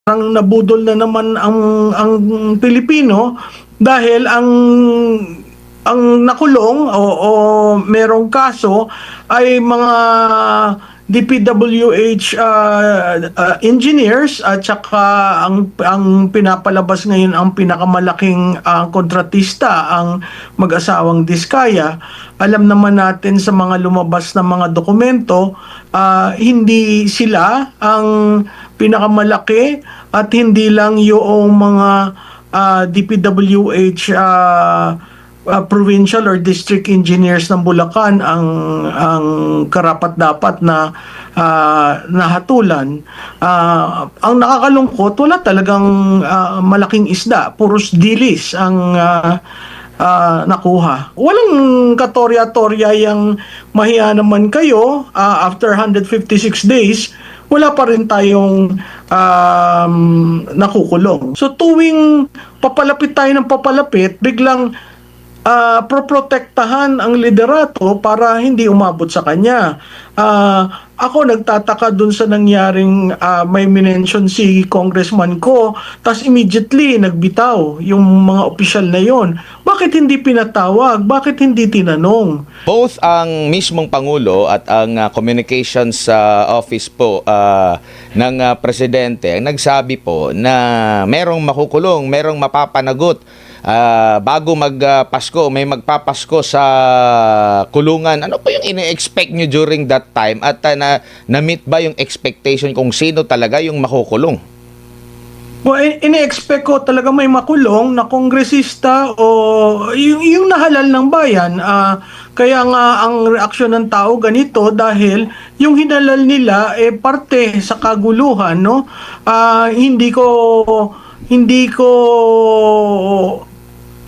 Parang nabudol na naman ang Pilipino dahil ang nakulong o merong kaso ay mga DPWH engineers at saka ang pinapalabas ngayon ang pinakamalaking kontratista, ang mag-asawang Diskaya. Alam naman natin sa mga lumabas na mga dokumento, hindi sila ang pinakamalaki at hindi lang yung mga DPWH provincial or district engineers ng Bulacan ang karapat-dapat na nahatulan. Ang nakakalungkot, wala talagang malaking isda, puros dilis ang nakuha. Walang katorya-torya yang mahiya naman kayo after 156 days, wala pa rin tayong nakukulong. So tuwing papalapit tayo ng papalapit, biglang proprotektahan ang liderato para hindi umabot sa kanya. Ako nagtataka dun sa nangyaring may minention si congressman ko, tas immediately nagbitaw yung mga opisyal na yon. Bakit hindi pinatawag? Bakit hindi tinanong? Both ang mismong Pangulo at ang communications office po ng Presidente ang nagsabi po na merong makukulong, merong mapapanagot bago magpasko, may magpapasko sa kulungan. Ano po yung ini-expect nyo during that time? At na-meet ba yung expectation kung sino talaga yung makukulong? Well, ini-expect ko talaga may makulong na kongresista o yung nahalal ng bayan. Kaya nga ang reaksyon ng tao ganito dahil yung hinalal nila parte sa kaguluhan, no? Hindi ko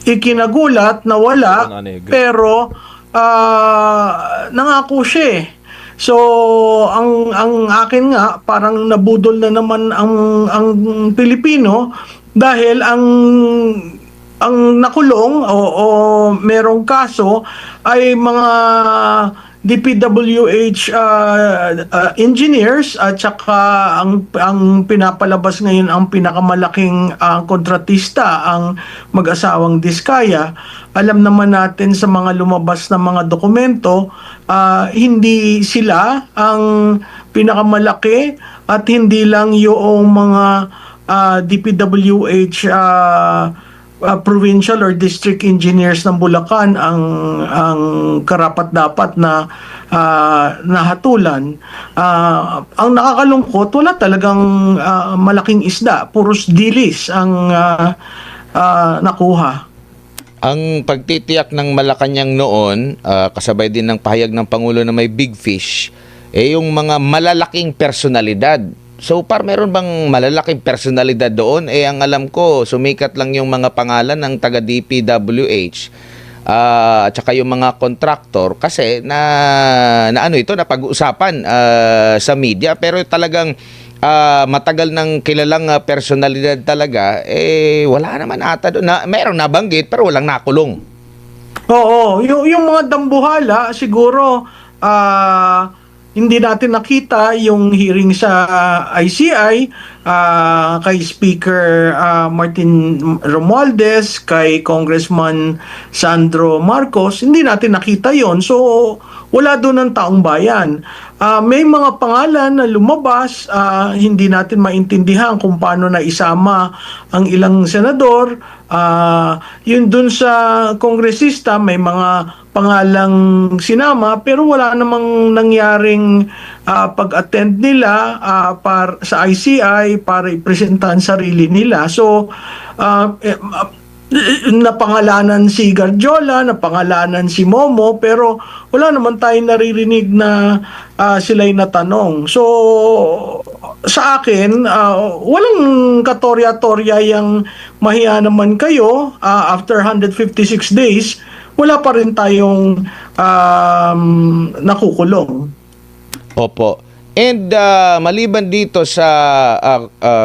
ikinagulat na wala, pero nangako siya eh. So ang akin nga parang nabudol na naman ang Pilipino dahil ang nakulong o merong kaso ay mga DPWH engineers at saka ang pinapalabas ngayon ang pinakamalaking kontratista, ang mag-asawang Diskaya. Alam naman natin sa mga lumabas na mga dokumento, hindi sila ang pinakamalaki at hindi lang yung mga DPWH provincial or district engineers ng Bulacan ang karapat-dapat na nahatulan. Ang nakakalungkot, wala talagang malaking isda, puros dilis ang nakuha. Ang pagtitiyak ng Malacanang noon, kasabay din ng pahayag ng Pangulo na may big fish, yung mga malalaking personalidad. So meron bang malalaking personalidad doon? Ang alam ko, sumikat lang yung mga pangalan ng taga DPWH at saka yung mga contractor kasi na ano ito, na pag-uusapan sa media, pero talagang matagal ng kilalang personalidad talaga, wala naman ata doon. Merong nabanggit pero walang nakulong. Oo, yung mga dambuhala siguro hindi natin nakita yung hearing sa ICI kay Speaker Martin Romualdez, kay Congressman Sandro Marcos, hindi natin nakita yon. So wala doon ang taong bayan. May mga pangalan na lumabas, hindi natin maintindihan kung paano na isama ang ilang senador. Yun doon sa kongresista, may mga pangalang sinama, pero wala namang nangyaring pag-attend nila sa ICI para ipresentahan sarili nila. So, napangalanan si Garjola, napangalanan si Momo, pero wala naman tayong naririnig na sila'y natanong. So, sa akin, walang katorya-torya yang mahiya naman kayo after 156 days, wala pa rin tayong nakukulong. Opo. And maliban dito sa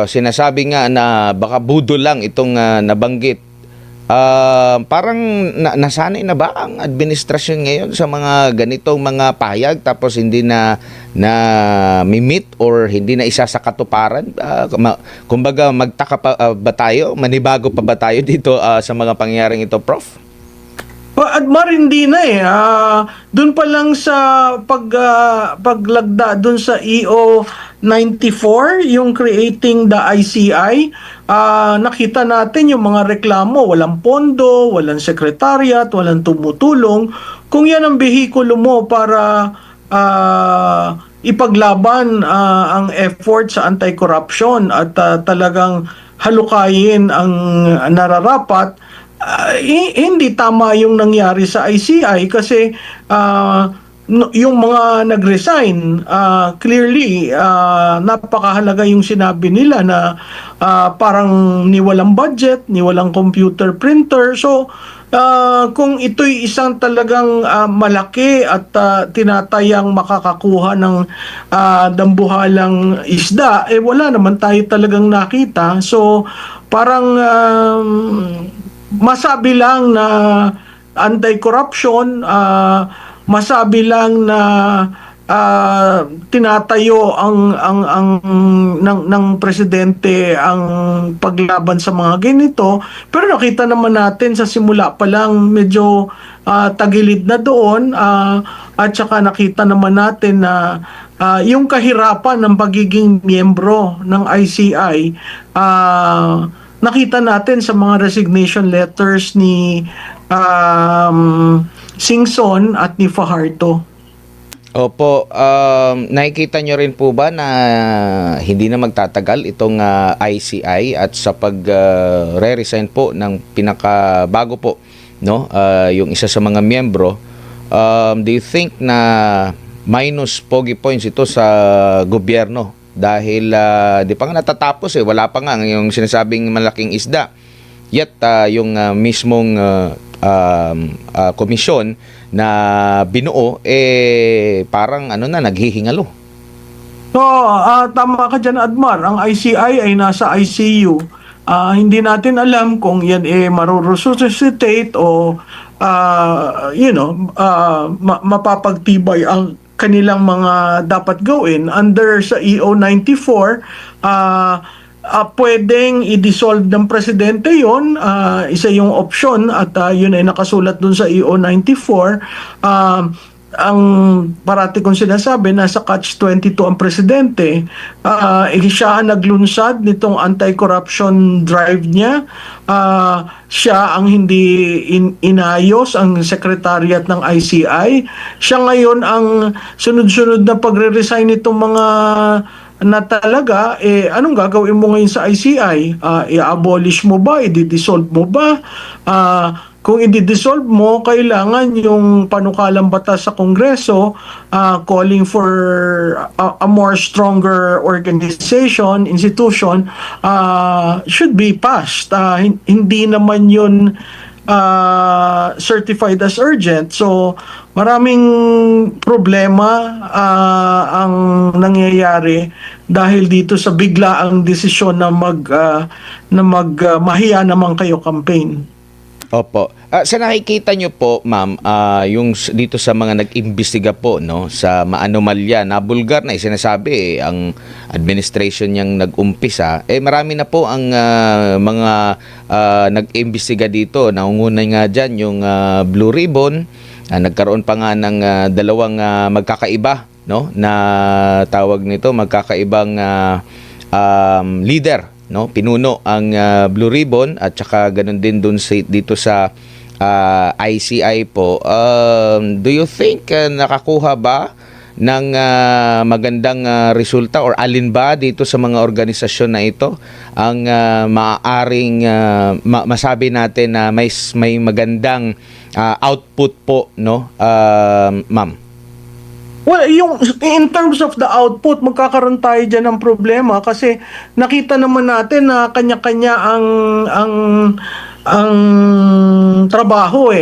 sinasabi nga na baka budol lang itong nabanggit Parang nasanay na ba ang administrasyon ngayon sa mga ganitong mga pahayag tapos hindi na meet or hindi na isa sa katuparan? Kumbaga magtaka pa ba tayo? Manibago pa ba tayo dito sa mga pangyayaring ito, Prof? Admar, hindi na eh. Doon pa lang sa paglagda doon sa EO 94, yung creating the ICI, nakita natin yung mga reklamo, walang pondo, walang sekretariat, walang tumutulong. Kung yan ang behikulo mo para ipaglaban ang effort sa anti-corruption at talagang halukayin ang nararapat, hindi tama yung nangyari sa ICI kasi yung mga nag-resign, clearly napakahalaga yung sinabi nila na parang ni walang budget, ni walang computer printer. So kung ito'y isang talagang malaki at tinatayang makakakuha ng dambuhalang isda, wala naman tayo talagang nakita. So parang masabi lang na anti-corruption, masabi lang na tinatayo ng presidente ang paglaban sa mga ganito, pero nakita naman natin sa simula pa lang medyo tagilid na doon, at saka nakita naman natin na yung kahirapan ng pagiging miyembro ng ICI, nakita natin sa mga resignation letters ni Singson at ni Fajardo. Opo, nakikita nyo rin po ba na hindi na magtatagal itong ICI at sa pag-re-resign po ng pinakabago po, no? Yung isa sa mga miyembro, do you think na minus pogi points ito sa gobyerno? Dahil di pa nga natatapos wala pa nga yung sinasabing malaking isda. Yet yung mismong komisyon na binuo parang naghihingalo. So, tama ka dyan, Admar. Ang ICI ay nasa ICU. Hindi natin alam kung yan maruresuscitate o mapapagtibay ang kanilang mga dapat gawin under sa EO 94. Pwedeng i-dissolve ng presidente yon, isa yung option at yun ay nakasulat dun sa EO 94. Ang parati kong sinasabi, nasa catch-22 ang presidente. Siya ang naglunsad nitong anti-corruption drive niya. Siya ang hindi inayos ang secretariat ng ICI. Siya ngayon ang sunod-sunod na pagre-resign nitong mga na talaga, anong gagawin mo ngayon sa ICI? I-abolish mo ba? I-dissolve mo ba? Kung i-dissolve mo, kailangan yung panukalang batas sa Kongreso calling for a more stronger organization, institution, should be passed. Hindi naman yun certified as urgent. So, maraming problema ang nangyayari dahil dito sa biglaang desisyon na mahiya naman kayo campaign. Opo. Sa nakikita nyo po, ma'am, yung dito sa mga nag-imbestiga po, no, sa maanomalya na bulgar na sinasabi ang administration niyang nag-umpisa, marami na po ang mga nag-imbestiga dito. Naungunay nga dyan yung Blue Ribbon. Nagkaroon pa nga ng dalawang magkakaiba, no, na tawag nito, magkakaibang leader, no, pinuno ang Blue Ribbon at saka ganun din dito sa ICI po. Do you think nakakuha ba ng magandang resulta or alin ba dito sa mga organisasyon na ito ang maaaring masabi natin na may magandang output po, no, ma'am? Well, in terms of the output, magkakaroon tayo dyan ng problema kasi nakita naman natin na kanya-kanya ang trabaho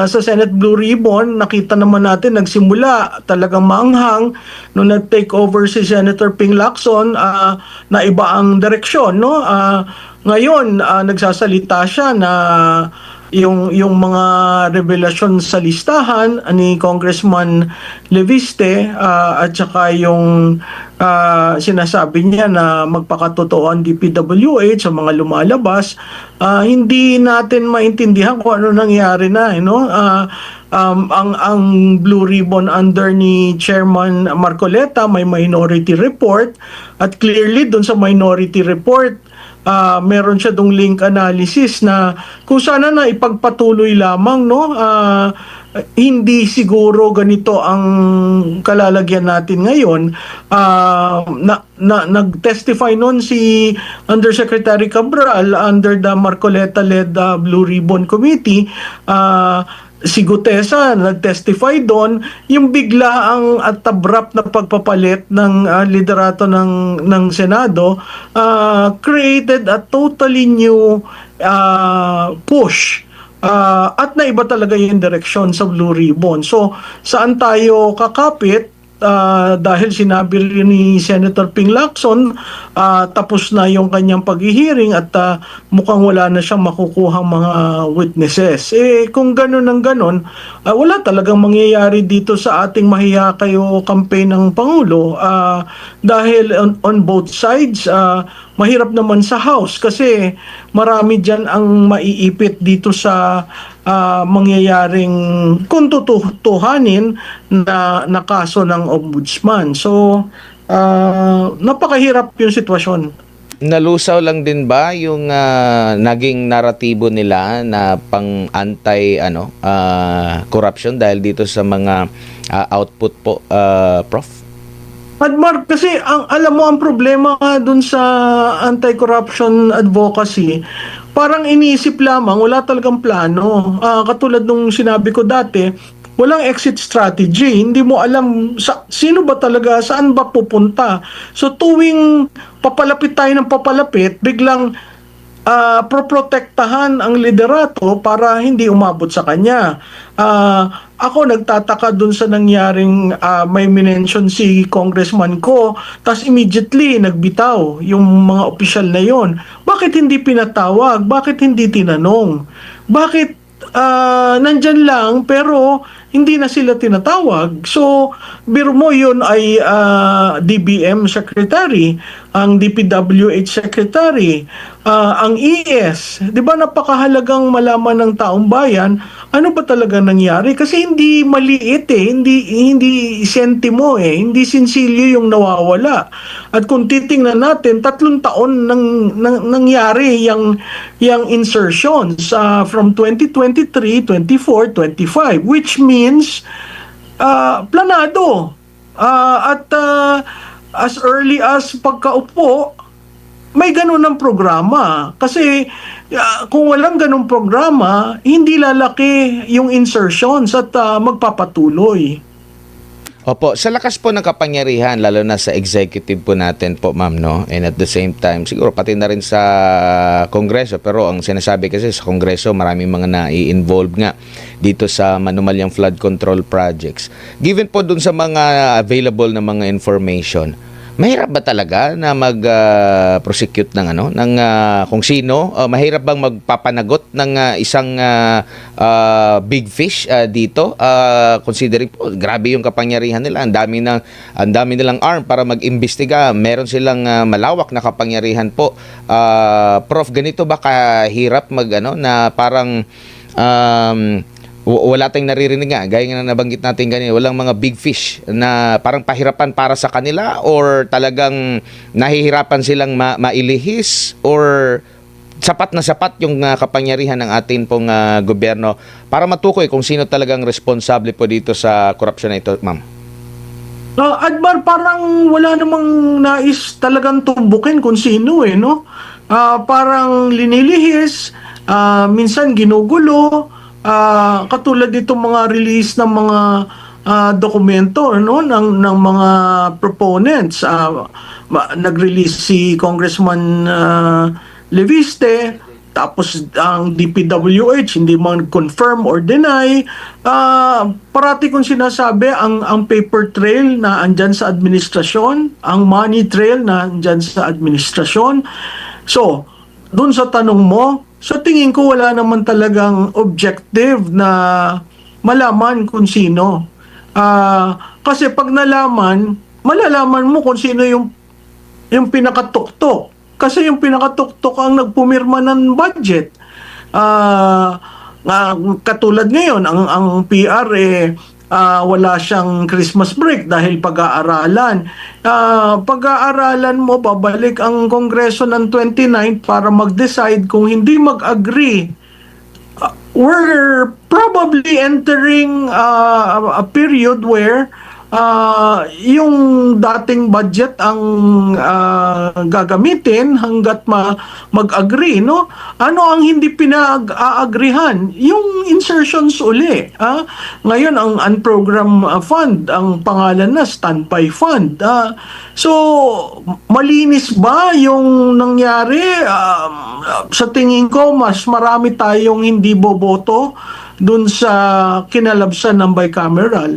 sa Senate Blue Ribbon. Nakita naman natin nagsimula talagang maanghang nung nag-take over si Senator Ping Lacson, na iba ang direksyon, no? Ngayon, nagsasalita siya na yung mga revelasyon sa listahan ni Congressman Leviste, at saka yung sinasabi niya na magpakatotoo ang DPWH sa mga lumalabas, hindi natin maintindihan kung ano nangyari na, ang Blue Ribbon under ni Chairman Marcoleta may minority report, at clearly doon sa minority report meron siya dong link analysis na kung sana na ipagpatuloy lamang, hindi siguro ganito ang kalalagyan natin ngayon. Nag-testify noon si Undersecretary Cabral under the Marcoleta-led Blue Ribbon Committee. Si Gutesa nag-testify doon, yung bigla ang at abrupt na pagpapalit ng liderato ng Senado created a totally new push, at naiba talaga yung direksyon sa Blue Ribbon. So saan tayo kakapit? Dahil sinabi rin ni Senator Ping Lacson, tapos na yung kanyang paghihiring at mukhang wala na siyang makukuhang mga witnesses. Kung ganun ang ganun, wala talagang mangyayari dito sa ating mahiya kayo campaign ng Pangulo, dahil on both sides, mahirap naman sa House kasi marami dyan ang maiipit dito sa mangyayaring kung tutuhanin na kaso ng ombudsman. So, napakahirap yung sitwasyon. Nalusaw lang din ba yung naging naratibo nila na pang anti corruption dahil dito sa mga output po, Prof? Admar, kasi alam mo ang problema nga dun sa anti-corruption advocacy, parang iniisip lamang, wala talagang plano. Katulad nung sinabi ko dati, walang exit strategy. Hindi mo alam sino ba talaga, saan ba pupunta. So tuwing papalapit tayo ng papalapit, biglang proprotektahan ang liderato para hindi umabot sa kanya. Ako nagtataka dun sa nangyaring may minention si Congressman Ko, tas immediately nagbitaw yung mga opisyal na yon. Bakit hindi pinatawag? Bakit hindi tinanong? Bakit nandyan lang pero hindi na sila tinatawag? So, biro mo yun ay DBM Secretary, ang DPWH Secretary, ang ES. Di ba napakahalagang malaman ng taong bayan ano ba talaga nangyari? Kasi hindi maliit hindi sentimo hindi sinsilyo yung nawawala. At kung titingnan natin, 3 taon nangyari yung insertions from 2023, 24, 25, which means planado. At as early as pagkaupo, may ganun ng programa. Kasi kung walang ganung programa, hindi lalaki yung insertions at magpapatuloy. Opo, sa lakas po ng kapangyarihan, lalo na sa executive po natin po, ma'am, no? And at the same time, siguro pati na rin sa Kongreso, pero ang sinasabi kasi sa Kongreso, maraming mga na-i-involve nga dito sa manumalyang flood control projects. Given po dun sa mga available na mga information, mahirap ba talaga na mag-prosecute ng kung sino? Mahirap bang magpapanagot ng isang big fish dito? Considering po, grabe yung kapangyarihan nila. Ang dami nilang arm para mag-imbestiga. Meron silang malawak na kapangyarihan po. Prof, ganito ba kahirap na parang wala tayong naririnig nga, gaya nga na nabanggit natin ganyan, walang mga big fish na parang pahirapan para sa kanila, or talagang nahihirapan silang mailihis, or sapat na sapat yung kapangyarihan ng atin pong gobyerno para matukoy kung sino talagang responsable po dito sa korupsyon na ito, ma'am? Admar, parang wala namang nais talagang tumbukin kung sino parang linilihis, minsan ginugulo, katulad ditong mga release ng mga dokumento ng mga proponents. Nag-release si Congressman Leviste, tapos ang DPWH hindi man confirm or deny. Parati kong sinasabi, ang paper trail na andyan sa administrasyon, ang money trail na andyan sa administrasyon. So, doon sa tanong mo, sa tingin ko wala naman talagang objective na malaman kung sino. Kasi pag malalaman mo kung sino yung pinakatuktok. Kasi yung pinakatuktok ang nagpumirma ng budget. Katulad ngayon, ang PR wala siyang Christmas break dahil pag-aaralan. Pag-aaralan mo, babalik ang Kongreso ng 29 para mag-decide kung hindi mag-agree. We're probably entering a period where yung dating budget ang gagamitin hanggat mag-agree, no? Ano ang hindi pinag-aagrihan? Yung insertions uli. Ngayon, ang unprogrammed fund, ang pangalan na standby fund. So, malinis ba yung nangyari? Sa tingin ko, mas marami tayong hindi boboto dun sa kinalabsan ng bicameral.